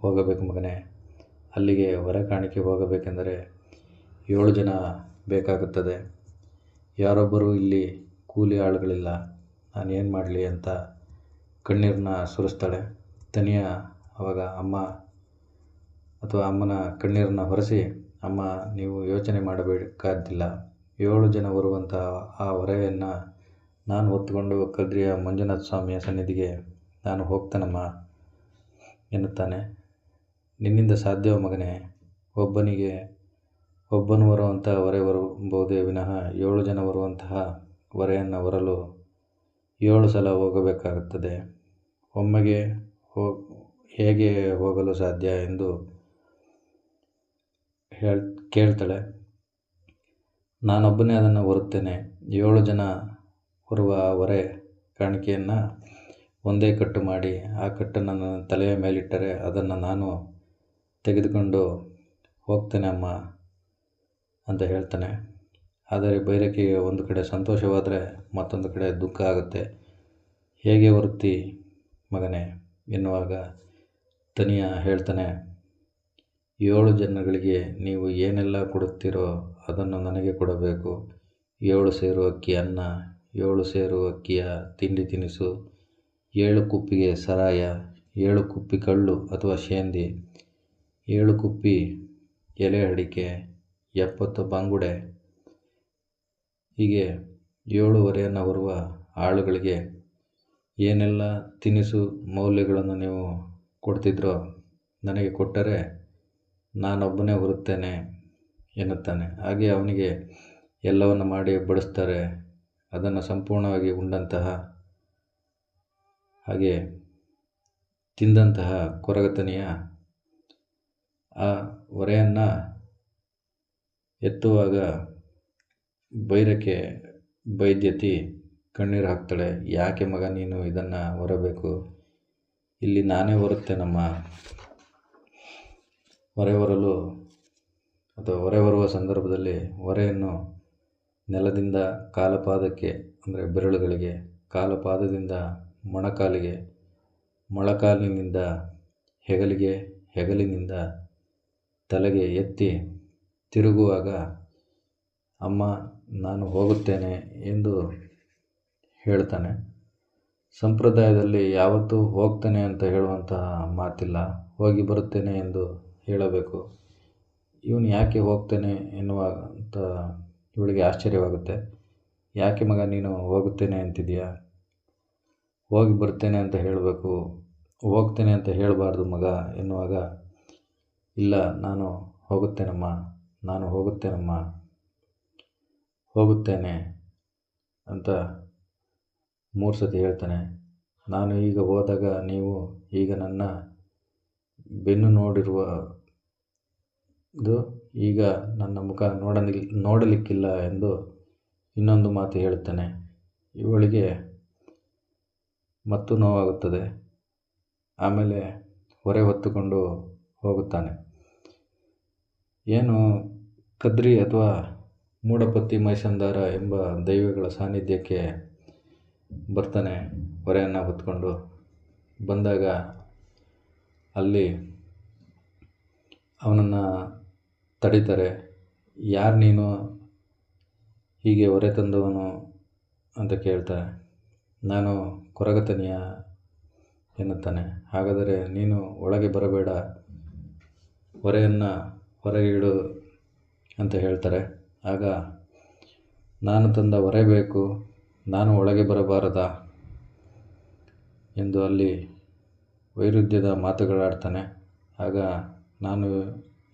ಹೋಗಬೇಕು ಮಗನೇ, ಅಲ್ಲಿಗೆ ಹೊರೆ ಕಾಣಿಕೆ ಹೋಗಬೇಕೆಂದರೆ 7 ಜನ ಬೇಕಾಗುತ್ತದೆ. ಯಾರೊಬ್ಬರೂ ಇಲ್ಲಿ ಕೂಲಿ ಆಳುಗಳಿಲ್ಲ, ನಾನು ಏನು ಮಾಡಲಿ ಅಂತ ಕಣ್ಣೀರನ್ನ ಸುರಿಸ್ತಾಳೆ. ತನಿಯ ಆವಾಗ ಅಮ್ಮನ ಕಣ್ಣೀರನ್ನ ಹೊರೆಸಿ, ಅಮ್ಮ ನೀವು ಯೋಚನೆ ಮಾಡಬೇಕಾದ್ದಿಲ್ಲ, 7 ಜನ ಬರುವಂಥ ಆ ಹೊರೆಯನ್ನು ನಾನು ಹೊತ್ತುಕೊಂಡು ಕದ್ರಿಯ ಮಂಜುನಾಥ ಸ್ವಾಮಿಯ ಸನ್ನಿಧಿಗೆ ನಾನು ಹೋಗ್ತಾನಮ್ಮ ಎನ್ನುತ್ತಾನೆ. ನಿನ್ನಿಂದ ಸಾಧ್ಯವೋ ಮಗನೇ, ಒಬ್ಬನು ಬರುವಂತಹ ಹೊರೆ ಬರಬಹುದೇ ವಿನಃ 7 ಜನ ಬರುವಂತಹ ಹೊರೆಯನ್ನು ಹೊರಲು 7 ಸಲ ಹೋಗಬೇಕಾಗುತ್ತದೆ. ಒಮ್ಮೆಗೆ ಹೇಗೆ ಹೋಗಲು ಸಾಧ್ಯ ಎಂದು ಕೇಳ್ತಾಳೆ. ನಾನೊಬ್ಬನೇ ಅದನ್ನು ಹೊರುತ್ತೇನೆ. 7 ಜನ ಹೊರುವ ಹೊರೆ ಕಾಣಿಕೆಯನ್ನು ಒಂದೇ ಕಟ್ಟು ಮಾಡಿ ಆ ಕಟ್ಟನ್ನು ನನ್ನ ತಲೆಯ ಮೇಲಿಟ್ಟರೆ ಅದನ್ನು ನಾನು ತೆಗೆದುಕೊಂಡು ಹೋಗ್ತೇನೆ ಅಮ್ಮ ಅಂತ ಹೇಳ್ತಾನೆ. ಆದರೆ ಭೈರಕಿಗೆ ಒಂದು ಕಡೆ ಸಂತೋಷವಾದರೆ ಮತ್ತೊಂದು ಕಡೆ ದುಃಖ ಆಗುತ್ತೆ. ಹೇಗೆ ಹೊರುತ್ತಿ ಮಗನೇ ಎನ್ನುವಾಗ ತನಿಯ ಹೇಳ್ತಾನೆ, 7 ಜನಗಳಿಗೆ ನೀವು ಏನೆಲ್ಲ ಕೊಡುತ್ತೀರೋ ಅದನ್ನು ನನಗೆ ಕೊಡಬೇಕು. 7 ಸೇರು ಅಕ್ಕಿ ಅನ್ನ, 7 ಸೇರು ಅಕ್ಕಿಯ ತಿಂಡಿ ತಿನಿಸು, 7 ಕುಪ್ಪಿಗೆ ಸರಾಯ, 7 ಕುಪ್ಪಿ ಕಳ್ಳು ಅಥವಾ ಶೇಂದಿ, 7 ಕುಪ್ಪಿ ಎಲೆ ಅಡಿಕೆ, 70 ಬಂಗುಡೆ. ಹೀಗೆ 7 ಹೊರೆಯನ್ನು ಹೊರುವ ಆಳುಗಳಿಗೆ ಏನೆಲ್ಲ ತಿನಿಸು ಮೌಲ್ಯಗಳನ್ನು ನೀವು ಕೊಡ್ತಿದ್ರೋ ನನಗೆ ಕೊಟ್ಟರೆ ನಾನೊಬ್ಬನೇ ಹೊರುತ್ತೇನೆ ಎನ್ನುತ್ತಾನೆ. ಹಾಗೆ ಅವನಿಗೆ ಎಲ್ಲವನ್ನು ಮಾಡಿ ಬಡಿಸ್ತಾರೆ. ಅದನ್ನು ಸಂಪೂರ್ಣವಾಗಿ ಉಂಡಂತಹ ಹಾಗೆ ತಿಂದಂತಹ ಕೊರಗತನಿಯ ಆ ಹೊರೆಯನ್ನು ಎತ್ತುವಾಗ ಭೈರಕ್ಕೆ ಬೈದ್ಯತಿ ಕಣ್ಣೀರು ಹಾಕ್ತಾಳೆ. ಯಾಕೆ ಮಗ ನೀನು ಇದನ್ನು ಹೊರಬೇಕು, ಇಲ್ಲಿ ನಾನೇ ಹೊರುತ್ತೇನಮ್ಮ. ಹೊರೆ ಹೊರುವ ಸಂದರ್ಭದಲ್ಲಿ ಹೊರೆಯನ್ನು ನೆಲದಿಂದ ಕಾಲಪಾದಕ್ಕೆ ಅಂದರೆ ಬೆರಳುಗಳಿಗೆ, ಕಾಲಪಾದದಿಂದ ಮೊಣಕಾಲಿಗೆ, ಮೊಳಕಾಲಿನಿಂದ ಹೆಗಲಿಗೆ, ಹೆಗಲಿನಿಂದ ತಲೆಗೆ ಎತ್ತಿ ತಿರುಗುವಾಗ ಅಮ್ಮ ನಾನು ಹೋಗುತ್ತೇನೆ ಎಂದು ಹೇಳ್ತಾನೆ. ಸಂಪ್ರದಾಯದಲ್ಲಿ ಯಾವತ್ತೂ ಹೋಗ್ತೇನೆ ಅಂತ ಹೇಳುವಂತಹ ಮಾತಿಲ್ಲ, ಹೋಗಿ ಬರುತ್ತೇನೆ ಎಂದು ಹೇಳಬೇಕು. ಇವನು ಯಾಕೆ ಹೋಗ್ತೇನೆ ಎನ್ನುವಂಥ ಇವಳಿಗೆ ಆಶ್ಚರ್ಯವಾಗುತ್ತೆ. ಯಾಕೆ ಮಗ ನೀನು ಹೋಗುತ್ತೇನೆ ಅಂತಿದೆಯಾ, ಹೋಗಿ ಬರ್ತೇನೆ ಅಂತ ಹೇಳಬೇಕು, ಹೋಗ್ತೇನೆ ಅಂತ ಹೇಳಬಾರ್ದು ಮಗ ಎನ್ನುವಾಗ, ಇಲ್ಲ ನಾನು ಹೋಗುತ್ತೇನಮ್ಮ ಹೋಗುತ್ತೇನೆ ಅಂತ 3 ಸತಿ ಹೇಳ್ತಾನೆ. ನಾನು ಈಗ ಹೋದಾಗ ನೀವು ಈಗ ನನ್ನ ಬೆನ್ನು ನೋಡಿರುವುದು ಈಗ ನನ್ನ ಮುಖ ನೋಡಲಿಕ್ಕಿಲ್ಲ ಎಂದು ಇನ್ನೊಂದು ಮಾತು ಹೇಳುತ್ತಾನೆ. ಇವಳಿಗೆ ಮತ್ತು ನೋವಾಗುತ್ತದೆ. ಆಮೇಲೆ ಹೊರೆ ಹೊತ್ತುಕೊಂಡು ಹೋಗುತ್ತಾನೆ. ಏನು ಕದ್ರಿ ಅಥವಾ ಮೂಡಪತ್ತಿ ಮೈಸಂದಾರ ಎಂಬ ದೈವಗಳ ಸಾನ್ನಿಧ್ಯಕ್ಕೆ ಬರ್ತಾನೆ. ಹೊರೆಯನ್ನು ಹೊತ್ಕೊಂಡು ಬಂದಾಗ ಅಲ್ಲಿ ಅವನನ್ನು ತಡೀತಾರೆ. ಯಾರು ನೀನು ಹೀಗೆ ಹೊರೆ ತಂದವನು ಅಂತ ಕೇಳ್ತಾರೆ. ನಾನು ಕೊರಗತನಿಯ ಎನ್ನುತ್ತಾನೆ. ಹಾಗಾದರೆ ನೀನು ಒಳಗೆ ಬರಬೇಡ, ಹೊರೆಯನ್ನು ಹೊರಗೆ ಇಡು ಅಂತ ಹೇಳ್ತಾರೆ. ಆಗ ನಾನು ತಂದ ಹೊರೆ ಬೇಕು, ನಾನು ಒಳಗೆ ಬರಬಾರದಾ ಎಂದು ಅಲ್ಲಿ ವೈರುಧ್ಯದ ಮಾತುಗಳಾಡ್ತಾನೆ. ಆಗ ನಾನು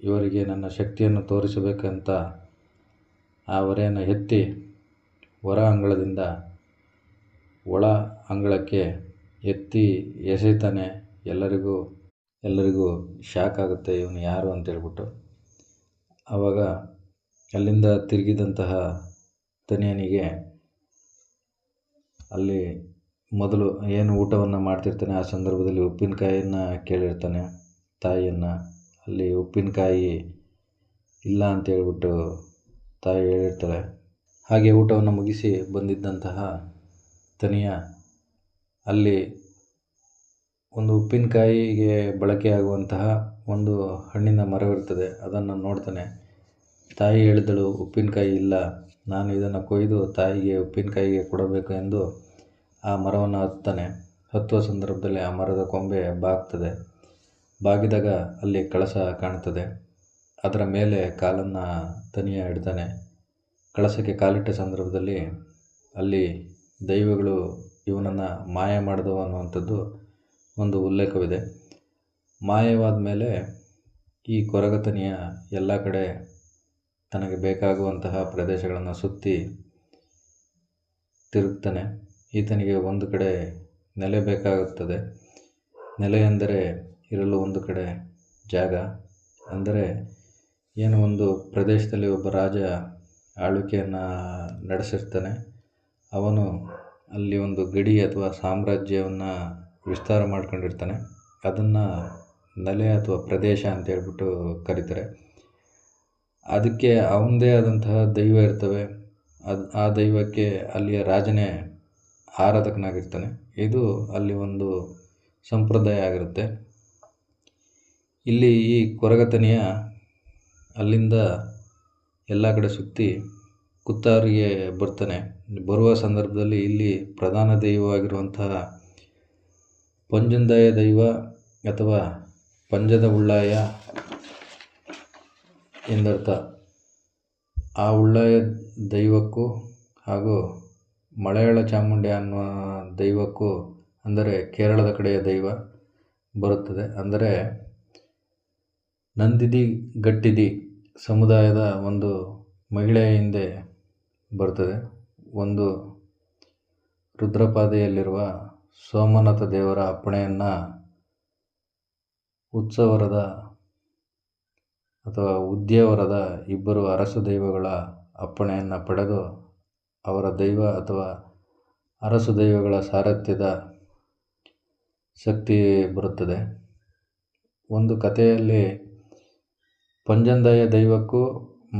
ಇವರಿಗೆ ನನ್ನ ಶಕ್ತಿಯನ್ನು ತೋರಿಸಬೇಕಂತ ಆ ಹೊರೆಯನ್ನು ಎತ್ತಿ ಹೊರ ಅಂಗಳದಿಂದ ಒಳ ಅಂಗಳಕ್ಕೆ ಎತ್ತಿ ಎಸೆತಾನೆ. ಎಲ್ಲರಿಗೂ ಶಾಕ್ ಆಗುತ್ತೆ, ಇವನು ಯಾರು ಅಂತೇಳ್ಬಿಟ್ಟು. ಆವಾಗ ಅಲ್ಲಿಂದ ತಿರುಗಿದಂತಹ ತನಿಯನಿಗೆ ಅಲ್ಲಿ ಮೊದಲು ಏನು ಊಟವನ್ನು ಮಾಡ್ತಿರ್ತಾನೆ ಆ ಸಂದರ್ಭದಲ್ಲಿ ಉಪ್ಪಿನಕಾಯಿಯನ್ನು ಕೇಳಿರ್ತಾನೆ ತಾಯಿಯನ್ನು. ಅಲ್ಲಿ ಉಪ್ಪಿನಕಾಯಿ ಇಲ್ಲ ಅಂತೇಳ್ಬಿಟ್ಟು ತಾಯಿ ಹೇಳಿರ್ತಾಳೆ. ಹಾಗೆ ಊಟವನ್ನು ಮುಗಿಸಿ ಬಂದಿದ್ದಂತಹ ತನಿಯ ಅಲ್ಲಿ ಒಂದು ಉಪ್ಪಿನಕಾಯಿಗೆ ಬಳಕೆಯಾಗುವಂತಹ ಒಂದು ಹಣ್ಣಿನ ಮರವಿರ್ತದೆ. ಅದನ್ನು ನೋಡ್ತಾನೆ. ತಾಯಿ ಹೇಳಿದಳು, ಉಪ್ಪಿನಕಾಯಿ ಇಲ್ಲ, ನಾನು ಇದನ್ನು ಕೊಯ್ದು ತಾಯಿಗೆ ಉಪ್ಪಿನಕಾಯಿಗೆ ಕೊಡಬೇಕು ಎಂದು ಆ ಮರವನ್ನು ಹತ್ತಾನೆ. ಹತ್ತುವ ಸಂದರ್ಭದಲ್ಲಿ ಆ ಮರದ ಕೊಂಬೆ ಬಾಗ್ತದೆ. ಬಾಗಿದಾಗ ಅಲ್ಲಿ ಕಳಸ ಕಾಣ್ತದೆ. ಅದರ ಮೇಲೆ ಕಾಲನ್ನು ತನಿಯ ಇಡ್ತಾನೆ. ಕಳಸಕ್ಕೆ ಕಾಲಿಟ್ಟ ಸಂದರ್ಭದಲ್ಲಿ ಅಲ್ಲಿ ದೈವಗಳು ಇವನನ್ನು ಮಾಯ ಮಾಡಿದವು ಅನ್ನುವಂಥದ್ದು ಒಂದು ಉಲ್ಲೇಖವಿದೆ. ಮಾಯವಾದ ಮೇಲೆ ಈ ಕೊರಗತನಿಯ ಎಲ್ಲ ಕಡೆ ತನಗೆ ಬೇಕಾಗುವಂತಹ ಪ್ರದೇಶಗಳನ್ನು ಸುತ್ತಿ ತಿರುಗ್ತಾನೆ. ಈತನಿಗೆ ಒಂದು ಕಡೆ ನೆಲೆ ಬೇಕಾಗುತ್ತದೆ. ನೆಲೆ ಎಂದರೆ ಇರಲು ಒಂದು ಕಡೆ ಜಾಗ. ಅಂದರೆ ಏನು, ಒಂದು ಪ್ರದೇಶದಲ್ಲಿ ಒಬ್ಬ ರಾಜ ಆಳ್ವಿಕೆಯನ್ನು ನಡೆಸಿರ್ತಾನೆ. ಅವನು ಅಲ್ಲಿ ಒಂದು ಗಡಿ ಅಥವಾ ಸಾಮ್ರಾಜ್ಯವನ್ನು ವಿಸ್ತಾರ ಮಾಡ್ಕೊಂಡಿರ್ತಾನೆ. ಅದನ್ನು ನೆಲೆ ಅಥವಾ ಪ್ರದೇಶ ಅಂತ ಹೇಳ್ಬಿಟ್ಟು ಕರೀತಾರೆ. ಅದಕ್ಕೆ ಅವನದೇ ಆದಂತಹ ದೈವ ಇರ್ತವೆ. ಆ ದೈವಕ್ಕೆ ಅಲ್ಲಿಯ ರಾಜನೇ ಆರಾಧಕನಾಗಿರ್ತಾನೆ. ಇದು ಅಲ್ಲಿ ಒಂದು ಸಂಪ್ರದಾಯ ಆಗಿರುತ್ತೆ. ಇಲ್ಲಿ ಈ ಕೊರಗತನಿಯ ಅಲ್ಲಿಂದ ಎಲ್ಲ ಕಡೆ ಸುತ್ತಿ ಕುತ್ತಾರಿಗೆ ಬರ್ತಾನೆ. ಬರುವ ಸಂದರ್ಭದಲ್ಲಿ ಇಲ್ಲಿ ಪ್ರಧಾನ ದೈವವಾಗಿರುವಂತಹ ಪಂಜುಂದಾಯ ದೈವ ಅಥವಾ ಪಂಜದ ಉಳ್ಳಾಯ ಎಂದರ್ಥ. ಆ ಉಳ್ಳಾಯ ದೈವಕ್ಕೂ ಹಾಗೂ ಮಲಯಾಳ ಚಾಮುಂಡಿ ಅನ್ನುವ ದೈವಕ್ಕೂ, ಅಂದರೆ ಕೇರಳದ ಕಡೆಯ ದೈವ ಬರುತ್ತದೆ. ಅಂದರೆ ನಂದಿದಿ ಗಟ್ಟಿದಿ ಸಮುದಾಯದ ಒಂದು ಮಹಿಳೆಯ ಹಿಂದೆ ಬರ್ತದೆ. ಒಂದು ರುದ್ರಪಾದೆಯಲ್ಲಿರುವ ಸೋಮನಾಥ ದೇವರ ಅಪ್ಪಣೆಯನ್ನು ಉತ್ಸವರದ ಅಥವಾ ಉದ್ಯಾವರದ ಇಬ್ಬರು ಅರಸು ದೈವಗಳ ಅಪ್ಪಣೆಯನ್ನು ಪಡೆದು ಅವರ ದೈವ ಅಥವಾ ಅರಸು ದೈವಗಳ ಸಾರಥ್ಯದ ಶಕ್ತಿ ಬರುತ್ತದೆ. ಒಂದು ಕಥೆಯಲ್ಲಿ ಪಂಜಂದಾಯ ದೈವಕ್ಕೂ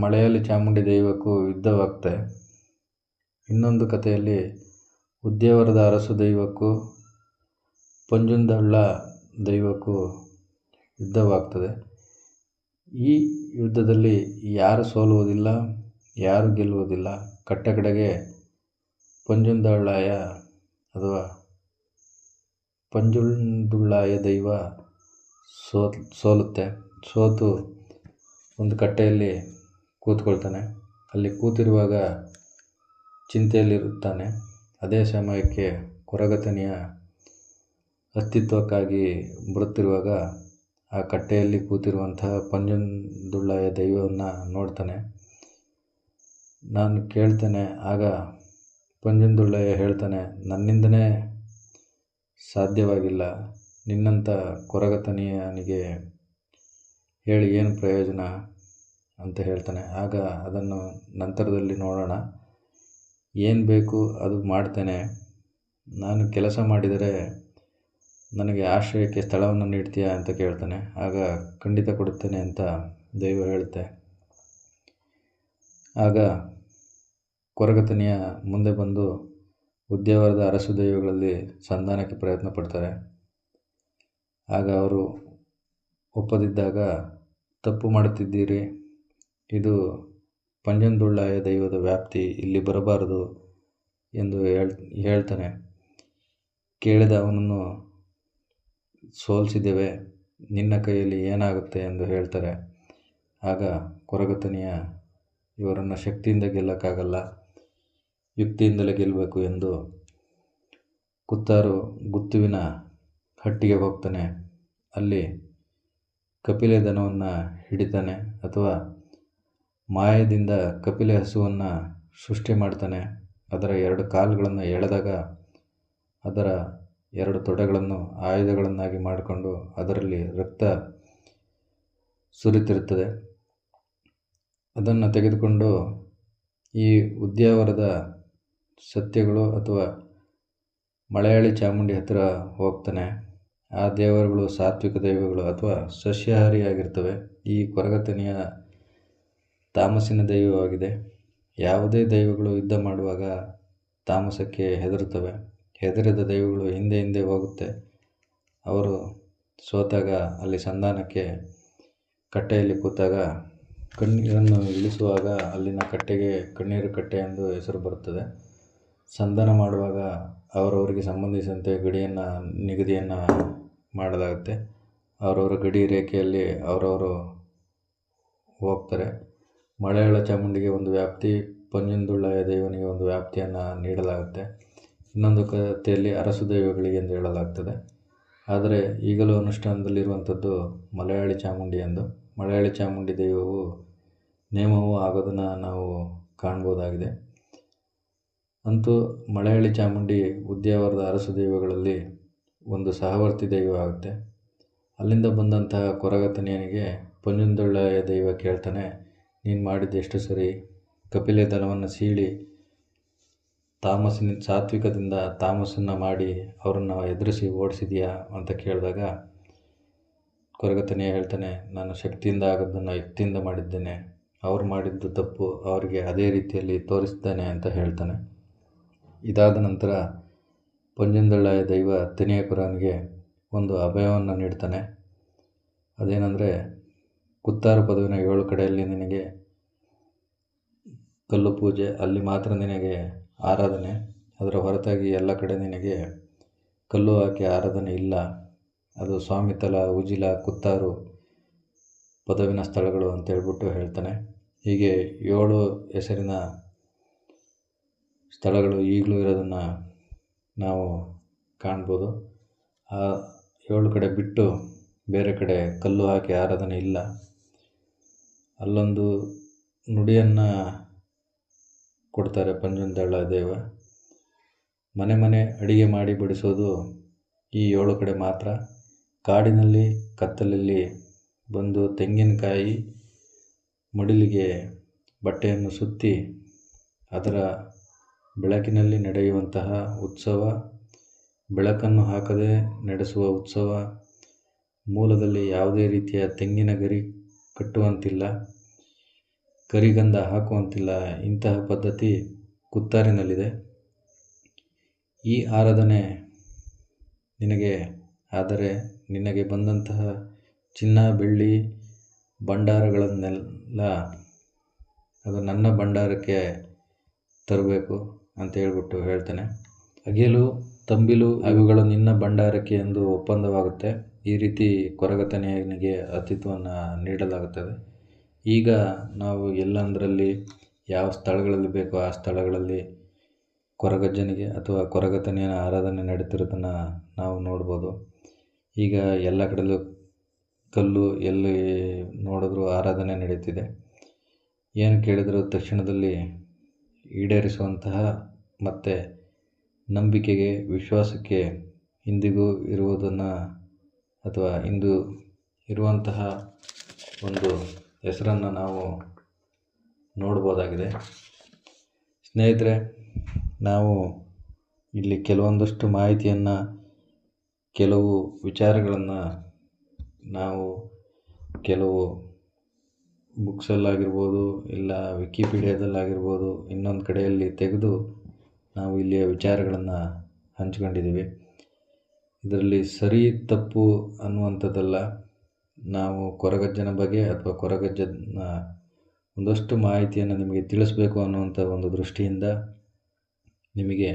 ಮಲಯಾಳಿ ಚಾಮುಂಡಿ ದೈವಕ್ಕೂ ಯುದ್ಧವಾಗ್ತದೆ. ಇನ್ನೊಂದು ಕಥೆಯಲ್ಲಿ ಉದ್ಯಾವರದ ಅರಸು ದೈವಕ್ಕೂ ಪಂಜುಂದಳ್ಳ ದೈವಕ್ಕೂ ಯುದ್ಧವಾಗ್ತದೆ. ಈ ಯುದ್ಧದಲ್ಲಿ ಯಾರು ಸೋಲುವುದಿಲ್ಲ, ಯಾರು ಗೆಲ್ಲುವುದಿಲ್ಲ. ಕಡೆಗೆ ಪಂಜುಂದಳ್ಳಾಯ ಅಥವಾ ಪಂಜುಂದುಳ್ಳಾಯ ದೈವ ಸೋಲುತ್ತೆ. ಸೋತು ಒಂದು ಕಟ್ಟೆಯಲ್ಲಿ ಕೂತ್ಕೊಳ್ತಾನೆ. ಅಲ್ಲಿ ಕೂತಿರುವಾಗ ಚಿಂತೆಯಲ್ಲಿರುತ್ತಾನೆ. ಅದೇ ಸಮಯಕ್ಕೆ ಕೊರಗತನಿಯ ಅಸ್ತಿತ್ವಕ್ಕಾಗಿ ಬರುತ್ತಿರುವಾಗ ಆ ಕಟ್ಟೆಯಲ್ಲಿ ಕೂತಿರುವಂತಹ ಪಂಜುಂದುಳ್ಳಾಯ ದೈವವನ್ನು ನೋಡ್ತಾನೆ. ನಾನು ಕೇಳ್ತೇನೆ. ಆಗ ಪಂಜುಂದುಳ್ಳಾಯ ಹೇಳ್ತಾನೆ, ನನ್ನಿಂದನೇ ಸಾಧ್ಯವಾಗಿಲ್ಲ. ನಿನ್ನಂಥ ಕೊರಗತನಿಯನಿಗೆ ಹೇಳಿ ಏನು ಪ್ರಯೋಜನ ಅಂತ ಹೇಳ್ತಾನೆ. ಆಗ ಅದನ್ನು ನಂತರದಲ್ಲಿ ನೋಡೋಣ. ಏನು ಬೇಕು ಅದು ಮಾಡ್ತೇನೆ. ನಾನು ಕೆಲಸ ಮಾಡಿದರೆ ನನಗೆ ಆಶ್ರಯಕ್ಕೆ ಸ್ಥಳವನ್ನು ನೀಡ್ತೀಯಾ ಅಂತ ಕೇಳ್ತಾನೆ. ಆಗ ಖಂಡಿತ ಕೊಡುತ್ತೇನೆ ಅಂತ ದೈವ ಹೇಳುತ್ತೆ. ಆಗ ಕೊರಗತನಿಯ ಮುಂದೆ ಬಂದು ಉದ್ಯಾವರದ ಅರಸು ದೈವಗಳಲ್ಲಿ ಸಂಧಾನಕ್ಕೆ ಪ್ರಯತ್ನ ಪಡ್ತಾರೆ. ಆಗ ಅವರು ಒಪ್ಪದಿದ್ದಾಗ, ತಪ್ಪು ಮಾಡುತ್ತಿದ್ದೀರಿ, ಇದು ಪಂಜುಂದುಳ್ಳಾಯ ದೈವದ ವ್ಯಾಪ್ತಿ, ಇಲ್ಲಿ ಬರಬಾರದು ಎಂದು ಹೇಳ್ತಾನೆ. ಕೇಳಿದ ಅವನನ್ನು ಸೋಲಿಸಿದ್ದೇವೆ, ನಿನ್ನ ಕೈಯಲ್ಲಿ ಏನಾಗುತ್ತೆ ಎಂದು ಹೇಳ್ತಾರೆ. ಆಗ ಕೊರಗತನಿಯ ಇವರನ್ನು ಶಕ್ತಿಯಿಂದ ಗೆಲ್ಲಕ್ಕಾಗಲ್ಲ, ಯುಕ್ತಿಯಿಂದಲೇ ಗೆಲ್ಲಬೇಕು ಎಂದು ಕುತ್ತಾರು ಗುತ್ತುವಿನ ಹಟ್ಟಿಗೆ ಹೋಗ್ತಾನೆ. ಅಲ್ಲಿ ಕಪಿಲೆ ದನವನ್ನು ಹಿಡಿತಾನೆ ಅಥವಾ ಮಾಯದಿಂದ ಕಪಿಲೆ ಹಸುವನ್ನು ಸೃಷ್ಟಿ ಮಾಡ್ತಾನೆ. ಅದರ 2 ಕಾಲುಗಳನ್ನು ಎಳೆದಾಗ ಅದರ 2 ತೊಡೆಗಳನ್ನು ಆಯುಧಗಳನ್ನಾಗಿ ಮಾಡಿಕೊಂಡು ಅದರಲ್ಲಿ ರಕ್ತ ಸುರಿತಿರುತ್ತದೆ. ಅದನ್ನು ತೆಗೆದುಕೊಂಡು ಈ ಉದ್ಯಾವರದ ಸತ್ಯಗಳು ಅಥವಾ ಮಲಯಾಳಿ ಚಾಮುಂಡಿ ಹತ್ತಿರ ಹೋಗ್ತಾನೆ. ಆ ದೇವರುಗಳು ಸಾತ್ವಿಕ ದೈವಗಳು ಅಥವಾ ಸಸ್ಯಾಹಾರಿಯಾಗಿರ್ತವೆ. ಈ ಕೊರಗತನಿಯ ತಾಮಸಿನ ದೈವವಾಗಿದೆ. ಯಾವುದೇ ದೈವಗಳು ಯುದ್ಧ ಮಾಡುವಾಗ ತಾಮಸಕ್ಕೆ ಹೆದರುತ್ತವೆ. ಹೆದರಿದ ದೈವಗಳು ಹಿಂದೆ ಹೋಗುತ್ತೆ. ಅವರು ಸೋತಾಗ ಅಲ್ಲಿ ಸಂಧಾನಕ್ಕೆ ಕಟ್ಟೆಯಲ್ಲಿ ಕೂತಾಗ ಕಣ್ಣೀರನ್ನು ಇಳಿಸುವಾಗ ಅಲ್ಲಿನ ಕಟ್ಟೆಗೆ ಕಣ್ಣೀರು ಕಟ್ಟೆ ಎಂದು ಹೆಸರು ಬರುತ್ತದೆ. ಸಂಧಾನ ಮಾಡುವಾಗ ಅವರವರಿಗೆ ಸಂಬಂಧಿಸಿದಂತೆ ನಿಗದಿಯನ್ನು ಮಾಡಲಾಗುತ್ತೆ. ಅವರವರ ಗಡಿ ರೇಖೆಯಲ್ಲಿ ಅವರವರು ಹೋಗ್ತಾರೆ. ಮಲಯಾಳ ಚಾಮುಂಡಿಗೆ ಒಂದು ವ್ಯಾಪ್ತಿ, ಪಂಜುಂದುಳ್ಳಾಯ ದೈವನಿಗೆ ಒಂದು ವ್ಯಾಪ್ತಿಯನ್ನು ನೀಡಲಾಗುತ್ತೆ. ಇನ್ನೊಂದು ಕಥೆಯಲ್ಲಿ ಅರಸು ದೈವಗಳಿಗೆ ಎಂದು ಹೇಳಲಾಗ್ತದೆ. ಆದರೆ ಈಗಲೂ ಅನುಷ್ಠಾನದಲ್ಲಿರುವಂಥದ್ದು ಮಲಯಾಳಿ ಚಾಮುಂಡಿ ಎಂದು. ಮಲಯಾಳಿ ಚಾಮುಂಡಿ ದೈವವು ನೇಮವೂ ಆಗೋದನ್ನು ನಾವು ಕಾಣ್ಬೋದಾಗಿದೆ. ಅಂತೂ ಮಲಯಾಳಿ ಚಾಮುಂಡಿ ಉದ್ಯಾವರದ ಅರಸು ದೈವಗಳಲ್ಲಿ ಒಂದು ಸಹವರ್ತಿ ದೈವ ಆಗುತ್ತೆ. ಅಲ್ಲಿಂದ ಬಂದಂತಹ ಕೊರಗತನಿಯನಿಗೆ ಪಂಜುಂದುಳ್ಳಾಯ ದೈವ ಕೇಳ್ತಾನೆ, ನೀನು ಮಾಡಿದ್ದು ಎಷ್ಟು ಸರಿ? ಕಪಿಲೆ ದಳವನ್ನು ಸೀಳಿ ಸಾತ್ವಿಕದಿಂದ ತಾಮಸನ್ನು ಮಾಡಿ ಅವರನ್ನು ಎದುರಿಸಿ ಓಡಿಸಿದೆಯಾ ಅಂತ ಕೇಳಿದಾಗ ಕೊರಗತನಿಯ ಹೇಳ್ತಾನೆ, ನಾನು ಶಕ್ತಿಯಿಂದ ಆಗೋದನ್ನು ಯುಕ್ತಿಯಿಂದ ಮಾಡಿದ್ದೇನೆ. ಅವ್ರು ಮಾಡಿದ್ದು ತಪ್ಪು, ಅವರಿಗೆ ಅದೇ ರೀತಿಯಲ್ಲಿ ತೋರಿಸ್ತೇನೆ ಅಂತ ಹೇಳ್ತಾನೆ. ಇದಾದ ನಂತರ ಪಂಜುಂದುಳ್ಳಾಯ ದೈವ ತೆನೆಯಕೊರವನಿಗೆ ಒಂದು ಅಭಯವನ್ನು ನೀಡ್ತಾನೆ. ಅದೇನೆಂದರೆ, ಕುತ್ತಾರು ಪದವಿನ 7 ಕಡೆಯಲ್ಲಿ ನಿನಗೆ ಕಲ್ಲು ಪೂಜೆ, ಅಲ್ಲಿ ಮಾತ್ರ ನಿನಗೆ ಆರಾಧನೆ. ಅದರ ಹೊರತಾಗಿ ಎಲ್ಲ ಕಡೆ ನಿನಗೆ ಕಲ್ಲು ಹಾಕಿ ಆರಾಧನೆ ಇಲ್ಲ. ಅದು ಸ್ವಾಮಿತಲ, ಉಜಿಲ, ಕುತ್ತಾರು ಪದವಿನ ಸ್ಥಳಗಳು ಅಂತ ಹೇಳ್ತಾನೆ. ಹೀಗೆ 7 ಹೆಸರಿನ ಸ್ಥಳಗಳು ಈಗಲೂ ಇರೋದನ್ನು ನಾವು ಕಾಣ್ಬೋದು. ಆ 7 ಕಡೆ ಬಿಟ್ಟು ಬೇರೆ ಕಡೆ ಕಲ್ಲು ಹಾಕಿ ಆರಾಧನೆ ಇಲ್ಲ. ಅಲ್ಲೊಂದು ನುಡಿಯನ್ನು ಕೊಡ್ತಾರೆ ಪಂಜುಂದುಳ್ಳಾಯ ದೈವ. ಮನೆ ಮನೆ ಅಡಿಗೆ ಮಾಡಿ ಬಡಿಸೋದು ಈ 7 ಕಡೆ ಮಾತ್ರ. ಕಾಡಿನಲ್ಲಿ ಕತ್ತಲಲ್ಲಿ ಬಂದು ತೆಂಗಿನಕಾಯಿ ಮಡಿಲಿಗೆ ಬಟ್ಟೆಯನ್ನು ಸುತ್ತಿ ಅದರ ಬೆಳಕಿನಲ್ಲಿ ನಡೆಯುವಂತಹ ಉತ್ಸವ, ಬೆಳಕನ್ನು ಹಾಕದೆ ನಡೆಸುವ ಉತ್ಸವ, ಮೂಲದಲ್ಲಿ ಯಾವುದೇ ರೀತಿಯ ತೆಂಗಿನ ಗರಿ ಕಟ್ಟುವಂತಿಲ್ಲ, ಕರಿಗಂಧ ಹಾಕುವಂತಿಲ್ಲ. ಇಂತಹ ಪದ್ಧತಿ ಕುತ್ತಾರಿನಲ್ಲಿದೆ. ಈ ಆರಾಧನೆ ಆದರೆ ನಿನಗೆ ಬಂದಂತಹ ಚಿನ್ನ, ಬೆಳ್ಳಿ, ಭಂಡಾರಗಳನ್ನೆಲ್ಲ ಅದು ನನ್ನ ಭಂಡಾರಕ್ಕೆ ತರಬೇಕು ಅಂತ ಹೇಳ್ತಾನೆ. ಅಗೆಲು, ತಂಬಿಲು ಇವುಗಳು ನಿನ್ನ ಭಂಡಾರಕ್ಕೆ ಎಂದು ಒಪ್ಪಂದವಾಗುತ್ತೆ. ಈ ರೀತಿ ಕೊರಗತನಿಯನಿಗೆ ಅತಿಥ್ಯವನ್ನು ನೀಡಲಾಗುತ್ತದೆ. ಈಗ ನಾವು ಎಲ್ಲಂದರಲ್ಲಿ ಯಾವ ಸ್ಥಳಗಳಲ್ಲಿ ಬೇಕೋ ಆ ಸ್ಥಳಗಳಲ್ಲಿ ಕೊರಗಜ್ಜನಿಗೆ ಅಥವಾ ಕೊರಗತನಿಯನ ಆರಾಧನೆ ನಡೀತಿರೋದನ್ನು ನಾವು ನೋಡ್ಬೋದು. ಈಗ ಎಲ್ಲ ಕಡೆಯಲ್ಲೂ ಕಲ್ಲು ಎಲ್ಲಿ ನೋಡಿದ್ರೂ ಆರಾಧನೆ ನಡೀತಿದೆ. ಏನು ಕೇಳಿದರೂ ತಕ್ಷಣದಲ್ಲಿ ಈಡೇರಿಸುವಂತಹ ಮತ್ತು ನಂಬಿಕೆಗೆ, ವಿಶ್ವಾಸಕ್ಕೆ ಇಂದಿಗೂ ಇರುವುದನ್ನು ಅಥವಾ ಇಂದು ಇರುವಂತಹ ಒಂದು ಹೆಸರನ್ನು ನಾವು ನೋಡ್ಬೋದಾಗಿದೆ. ಸ್ನೇಹಿತರೆ, ನಾವು ಇಲ್ಲಿ ಕೆಲವೊಂದಷ್ಟು ಮಾಹಿತಿಯನ್ನು, ಕೆಲವು ವಿಚಾರಗಳನ್ನು ನಾವು ಕೆಲವು ಬುಕ್ಸಲ್ಲಾಗಿರ್ಬೋದು, ಇಲ್ಲ ವಿಕಿಪೀಡಿಯಾದಲ್ಲಾಗಿರ್ಬೋದು, ಇನ್ನೊಂದು ಕಡೆಯಲ್ಲಿ ತೆಗೆದು ನಾವು ಇಲ್ಲಿಯ ವಿಚಾರಗಳನ್ನು ಹಂಚ್ಕೊಂಡಿದ್ದೀವಿ. ಇದರಲ್ಲಿ ಸರಿ ತಪ್ಪು ಅನ್ನುವಂಥದ್ದಲ್ಲ. ನಾವು ಕೊರಗಜ್ಜನ ಬಗ್ಗೆ ಅಥವಾ ಕೊರಗಜ್ಜನ ಒಂದಷ್ಟು ಮಾಹಿತಿಯನ್ನು ನಿಮಗೆ ತಿಳಿಸಬೇಕು ಅನ್ನುವಂಥ ಒಂದು ದೃಷ್ಟಿಯಿಂದ ನಿಮಗೆ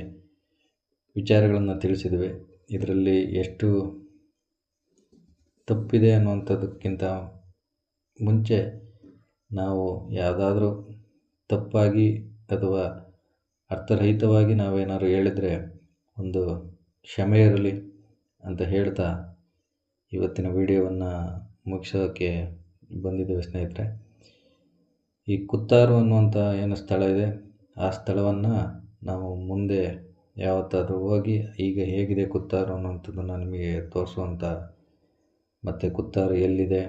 ವಿಚಾರಗಳನ್ನು ತಿಳಿಸಿದ್ವಿ. ಇದರಲ್ಲಿ ಎಷ್ಟು ತಪ್ಪಿದೆ ಅನ್ನುವಂಥದ್ದಕ್ಕಿಂತ ಮುಂಚೆ ನಾವು ಯಾವುದಾದ್ರೂ ತಪ್ಪಾಗಿ ಅಥವಾ ಅರ್ಥರಹಿತವಾಗಿ ನಾವೇನಾದ್ರು ಹೇಳಿದರೆ ಒಂದು ಕ್ಷಮೆ ಇರಲಿ ಅಂತ ಹೇಳ್ತಾ ಇವತ್ತಿನ ವಿಡಿಯೋವನ್ನು ಮುಗಿಸೋಕ್ಕೆ ಬಂದಿದ್ದೇವೆ ಸ್ನೇಹಿತರೆ. ಈ ಕುತ್ತಾರು ಅನ್ನುವಂಥ ಏನು ಸ್ಥಳ ಇದೆ, ಆ ಸ್ಥಳವನ್ನು ನಾವು ಮುಂದೆ ಯಾವತ್ತಾದರೂ ಹೋಗಿ ಈಗ ಹೇಗಿದೆ ಕುತ್ತಾರು ಅನ್ನುವಂಥದ್ದನ್ನು ನಿಮಗೆ ತೋರಿಸುವಂಥ ಮತ್ತು ಕುತ್ತಾರು ಎಲ್ಲಿದೆ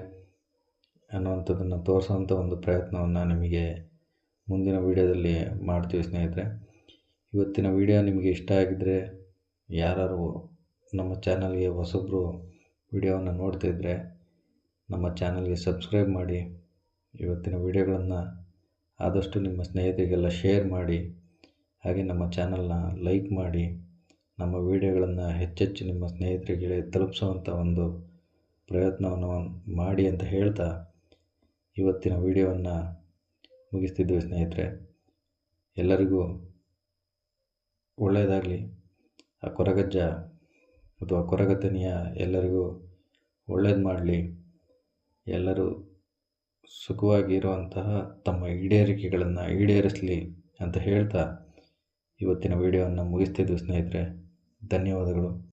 ಅನ್ನುವಂಥದ್ದನ್ನು ತೋರಿಸುವಂಥ ಒಂದು ಪ್ರಯತ್ನವನ್ನು ನಿಮಗೆ ಮುಂದಿನ ವಿಡಿಯೋದಲ್ಲಿ ಮಾಡ್ತೀವಿ ಸ್ನೇಹಿತರೆ. ಇವತ್ತಿನ ವಿಡಿಯೋ ನಿಮಗೆ ಇಷ್ಟ ಆಗಿದ್ದರೆ, ಯಾರು ನಮ್ಮ ಚಾನಲ್ಗೆ ಹೊಸಬ್ರು ವಿಡಿಯೋವನ್ನು ನೋಡ್ತಿದ್ರೆ ನಮ್ಮ ಚಾನಲ್ಗೆ ಸಬ್ಸ್ಕ್ರೈಬ್ ಮಾಡಿ. ಇವತ್ತಿನ ವಿಡಿಯೋಗಳನ್ನು ಆದಷ್ಟು ನಿಮ್ಮ ಸ್ನೇಹಿತರಿಗೆಲ್ಲ ಶೇರ್ ಮಾಡಿ. ಹಾಗೆ ನಮ್ಮ ಚಾನಲ್ನ ಲೈಕ್ ಮಾಡಿ. ನಮ್ಮ ವಿಡಿಯೋಗಳನ್ನು ಹೆಚ್ಚೆಚ್ಚು ನಿಮ್ಮ ಸ್ನೇಹಿತರಿಗೆ ತಲುಪಿಸುವಂಥ ಒಂದು ಪ್ರಯತ್ನವನ್ನು ಮಾಡಿ ಅಂತ ಹೇಳ್ತಾ ಇವತ್ತಿನ ವಿಡಿಯೋವನ್ನು ಮುಗಿಸ್ತಿದ್ವಿ ಸ್ನೇಹಿತರೆ. ಎಲ್ಲರಿಗೂ ಒಳ್ಳೆಯದಾಗಲಿ. ಆ ಕೊರಗಜ್ಜ ಅಥವಾ ಕೊರಗತನಿಯ ಎಲ್ಲರಿಗೂ ಒಳ್ಳೇದು ಮಾಡಲಿ. ಎಲ್ಲರೂ ಸುಖವಾಗಿರುವಂತಹ ತಮ್ಮ ಈಡೇರಿಕೆಗಳನ್ನು ಈಡೇರಿಸಲಿ ಅಂತ ಹೇಳ್ತಾ ಇವತ್ತಿನ ವಿಡಿಯೋವನ್ನು ಮುಗಿಸ್ತಿದ್ವಿ ಸ್ನೇಹಿತರೆ. ಧನ್ಯವಾದಗಳು.